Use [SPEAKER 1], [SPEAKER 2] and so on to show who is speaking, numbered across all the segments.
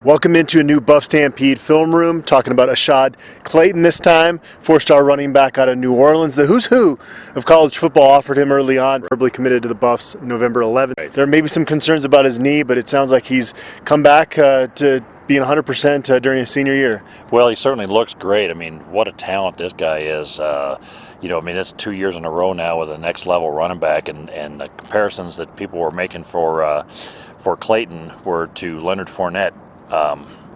[SPEAKER 1] Welcome into a new Buff Stampede film room, talking about Ashaad Clayton this time, four-star running back out of New Orleans. The who's who of college football offered him early on, verbally committed to the Buffs November 11th. There may be some concerns about his knee, but it sounds like he's come back to being 100% during his senior year.
[SPEAKER 2] Well, he certainly looks great. I mean, what a talent this guy is. It's 2 years in a row now with a next level running back, and the comparisons that people were making for Clayton were to Leonard Fournette.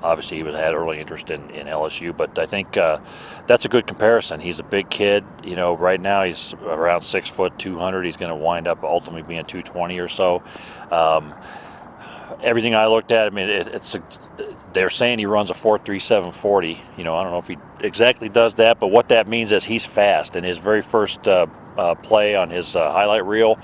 [SPEAKER 2] Obviously, he had early interest in LSU, but I think that's a good comparison. He's a big kid. Right now he's around 6 foot, 200. He's going to wind up ultimately being 220 or so. Everything I looked at, I mean, they're saying he runs a 4.37 40. I don't know if he exactly does that, but what that means is he's fast. In his very first play on his highlight reel,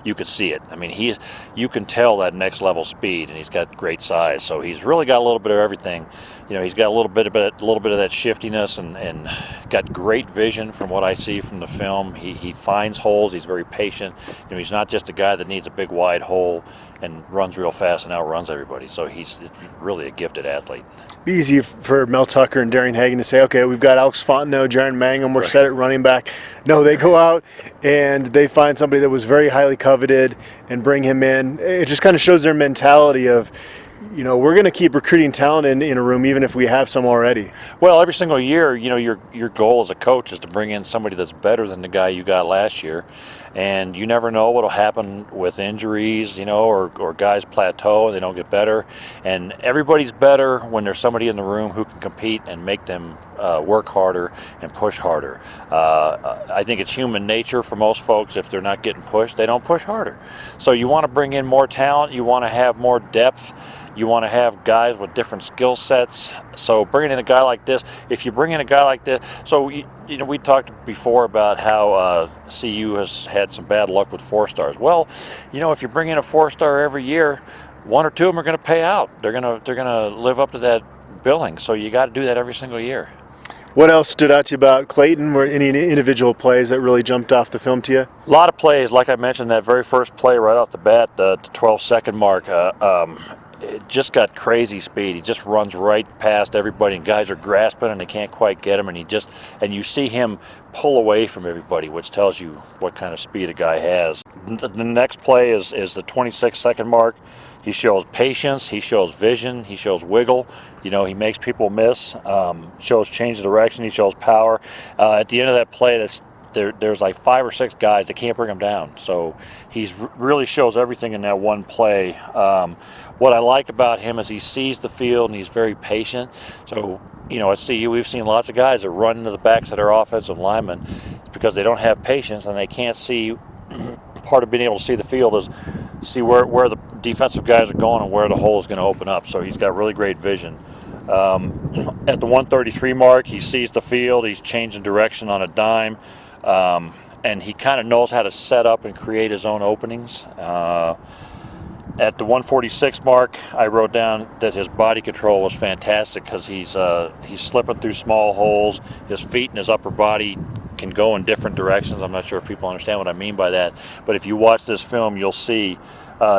[SPEAKER 2] you could see it. I mean, you can tell that next level speed, and he's got great size. So he's really got a little bit of everything. He's got a little bit of that shiftiness, and got great vision from what I see from the film. He finds holes. He's very patient. He's not just a guy that needs a big wide hole and runs real fast and outruns everybody. So it's really a gifted athlete.
[SPEAKER 1] Be easy for Mel Tucker and Darian Hagan to say, okay, we've got Alex Fontenot, Jaron Mangum, we're set at running back. No, they go out and they find somebody that was very highly coveted and bring him in. It just kind of shows their mentality of, we're going to keep recruiting talent in a room even if we have some already.
[SPEAKER 2] Well, every single year, your goal as a coach is to bring in somebody that's better than the guy you got last year. And you never know what will happen with injuries, or guys plateau and they don't get better. And everybody's better when there's somebody in the room who can compete and make them work harder and push harder. I think it's human nature for most folks. If they're not getting pushed, they don't push harder. So you want to bring in more talent. You want to have more depth. You want to have guys with different skill sets. So bringing in a guy like this, if you bring in a guy like this, so we talked before about how CU has had some bad luck with 4-stars. Well, if you bring in a 4-star every year, one or two of them are going to pay out. They're gonna live up to that billing. So you got to do that every single year.
[SPEAKER 1] What else stood out to you about Clayton? Were any individual plays that really jumped off the film to you?
[SPEAKER 2] A lot of plays, like I mentioned, that very first play right off the bat, the 12-second mark. It just got crazy speed. He just runs right past everybody, and guys are grasping and they can't quite get him, and you see him pull away from everybody, which tells you what kind of speed a guy has. The next play is the 26-second mark. He shows patience, he shows vision, he shows wiggle. He makes people miss, shows change of direction, he shows power. At the end of that play, there's like 5 or 6 guys that can't bring him down. So he really shows everything in that one play. What I like about him is he sees the field and he's very patient. So, at CU we've seen lots of guys that run into the backs of their offensive linemen because they don't have patience and they can't see. Part of being able to see the field is see where the defensive guys are going and where the hole is going to open up. So he's got really great vision. At the 133 mark, he sees the field. He's changing direction on a dime. And he kind of knows how to set up and create his own openings. At the 146 mark, I wrote down that his body control was fantastic because he's slipping through small holes. His feet and his upper body can go in different directions. I'm not sure if people understand what I mean by that, but if you watch this film, you'll see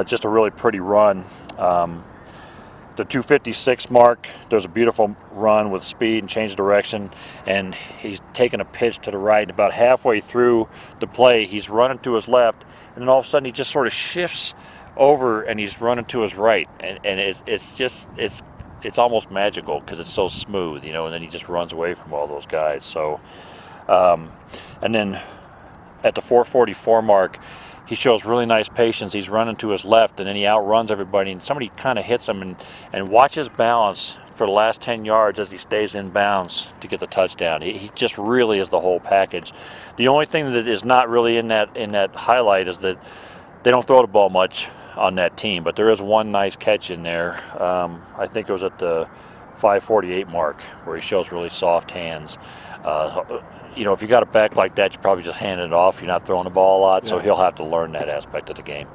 [SPEAKER 2] just a really pretty run. The 256 mark, there's a beautiful run with speed and change of direction, and he's taking a pitch to the right. And about halfway through the play, he's running to his left, and then all of a sudden he just sort of shifts over and he's running to his right, and it's almost magical because it's so smooth, and then he just runs away from all those guys. So and then at the 444 mark, he shows really nice patience. He's running to his left, and then he outruns everybody, and somebody kind of hits him, and watch his balance for the last 10 yards as he stays in bounds to get the touchdown. He just really is the whole package. The only thing that is not really in that highlight is that they don't throw the ball much on that team, but there is one nice catch in there. I think it was at the 548 mark where he shows really soft hands. If you got a back like that, you probably just hand it off. You're not throwing the ball a lot, so he'll have to learn that aspect of the game.